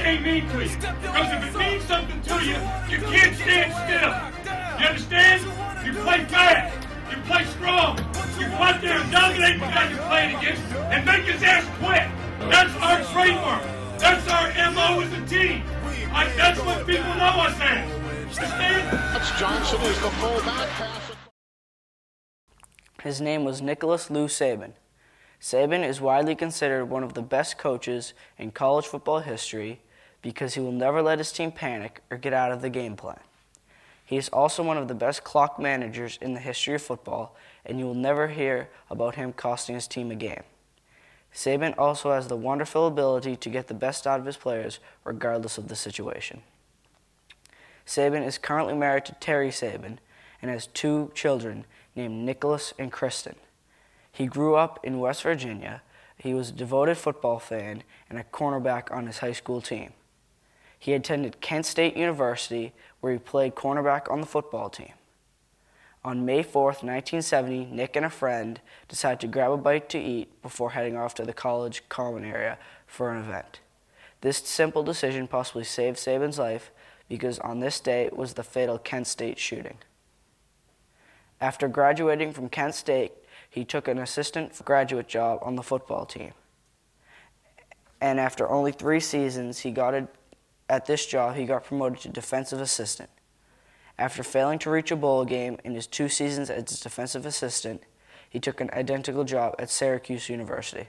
anything mean to you. Because if it means something to you, you can't stand still. You understand? You play fast. You play strong. You go out there and dominate the guy you're playing against and make his ass quit. That's our trademark. That's our MO as a team. That's what people know us as. Understand? That's Johnson is the fullback pass. His name was Nicholas Lou Saban. Saban is widely considered one of the best coaches in college football history because he will never let his team panic or get out of the game plan. He is also one of the best clock managers in the history of football, and you will never hear about him costing his team a game. Saban also has the wonderful ability to get the best out of his players regardless of the situation. Saban is currently married to Terry Saban and has 2 children named Nicholas and Kristen. He grew up in West Virginia. He was a devoted football fan and a cornerback on his high school team. He attended Kent State University, where he played cornerback on the football team. On May 4th, 1970, Nick and a friend decided to grab a bite to eat before heading off to the college common area for an event. This simple decision possibly saved Saban's life because on this day was the fatal Kent State shooting. After graduating from Kent State, he took an assistant graduate job on the football team. And after only 3 seasons, at this job, he got promoted to defensive assistant. After failing to reach a bowl game in his 2 seasons as defensive assistant, he took an identical job at Syracuse University.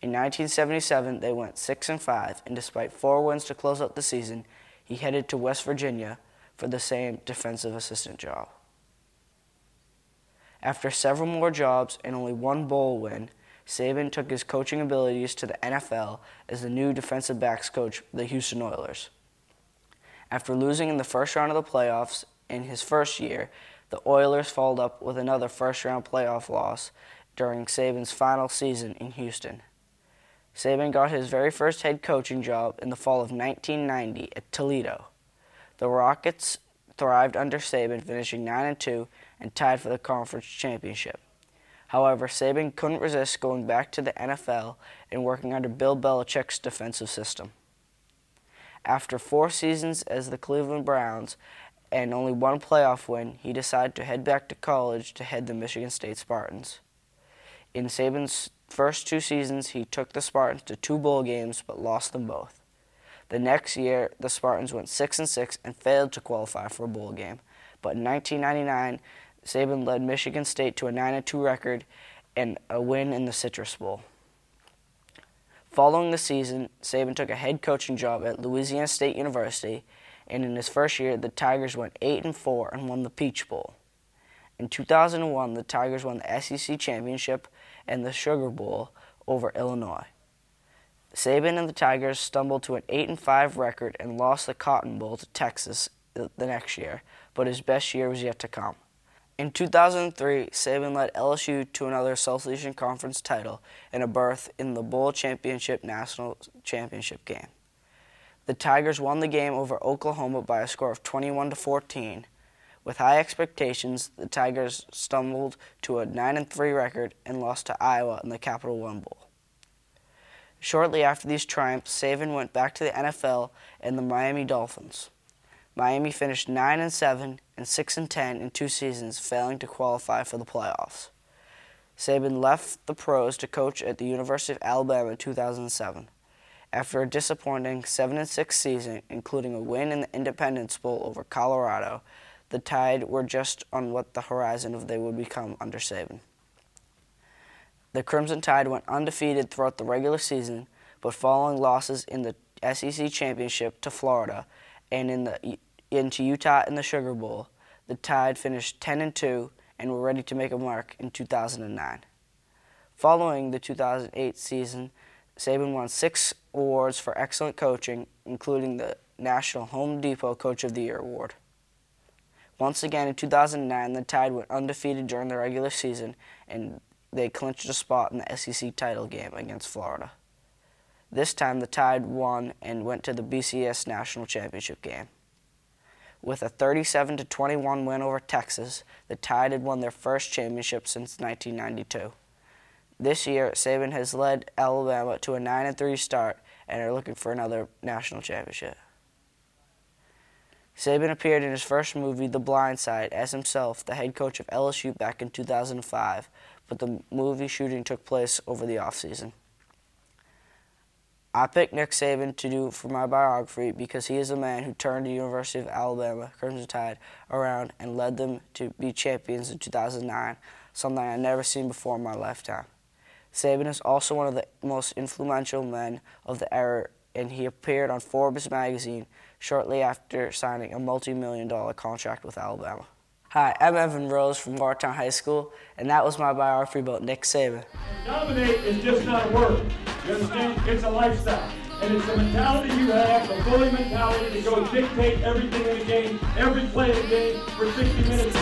In 1977, they went 6-5, and despite 4 wins to close out the season, he headed to West Virginia for the same defensive assistant job. After several more jobs and only 1 bowl win, Saban took his coaching abilities to the NFL as the new defensive backs coach for the Houston Oilers. After losing in the first round of the playoffs in his first year, the Oilers followed up with another first-round playoff loss during Saban's final season in Houston. Saban got his very first head coaching job in the fall of 1990 at Toledo. The Rockets thrived under Saban, finishing 9-2 and tied for the conference championship. However, Saban couldn't resist going back to the NFL and working under Bill Belichick's defensive system. After 4 seasons as the Cleveland Browns and only 1 playoff win, he decided to head back to college to head the Michigan State Spartans. In Saban's first 2 seasons, he took the Spartans to 2 bowl games but lost them both. The next year, the Spartans went 6-6 and failed to qualify for a bowl game. But in 1999, Saban led Michigan State to a 9-2 record and a win in the Citrus Bowl. Following the season, Saban took a head coaching job at Louisiana State University, and in his first year, the Tigers went 8-4 and won the Peach Bowl. In 2001, the Tigers won the SEC Championship and the Sugar Bowl over Illinois. Saban and the Tigers stumbled to an 8-5 record and lost the Cotton Bowl to Texas the next year, but his best year was yet to come. In 2003, Saban led LSU to another Southeastern Conference title and a berth in the Bowl Championship National Championship game. The Tigers won the game over Oklahoma by a score of 21-14. With high expectations, the Tigers stumbled to a 9-3 record and lost to Iowa in the Capital One Bowl. Shortly after these triumphs, Saban went back to the NFL and the Miami Dolphins. Miami finished 9-7 and 6-10 in 2 seasons, failing to qualify for the playoffs. Saban left the pros to coach at the University of Alabama in 2007. After a disappointing 7-6 season, including a win in the Independence Bowl over Colorado, the Tide were just on what the horizon of they would become under Saban. The Crimson Tide went undefeated throughout the regular season, but following losses in the SEC Championship to Florida and into Utah in the Sugar Bowl, the Tide finished 10-2 and were ready to make a mark in 2009. Following the 2008 season, Saban won 6 awards for excellent coaching, including the National Home Depot Coach of the Year award. Once again, in 2009, the Tide went undefeated during the regular season, and they clinched a spot in the SEC title game against Florida. This time, the Tide won and went to the BCS National Championship game. With a 37-21 win over Texas, the Tide had won their first championship since 1992. This year, Saban has led Alabama to a 9-3 start and are looking for another national championship. Saban appeared in his first movie, The Blind Side, as himself, the head coach of LSU back in 2005, but the movie shooting took place over the offseason. I picked Nick Saban to do for my biography because he is the man who turned the University of Alabama Crimson Tide around and led them to be champions in 2009, something I've never seen before in my lifetime. Saban is also one of the most influential men of the era, and he appeared on Forbes magazine shortly after signing a multi-million-dollar contract with Alabama. Hi, I'm Evan Rose from Watertown High School, and that was my biography about Nick Saban. Dominate is just not a word. You understand? It's a lifestyle. And it's the mentality you have, the bully mentality to go dictate everything in the game, every play of the game for 60 minutes.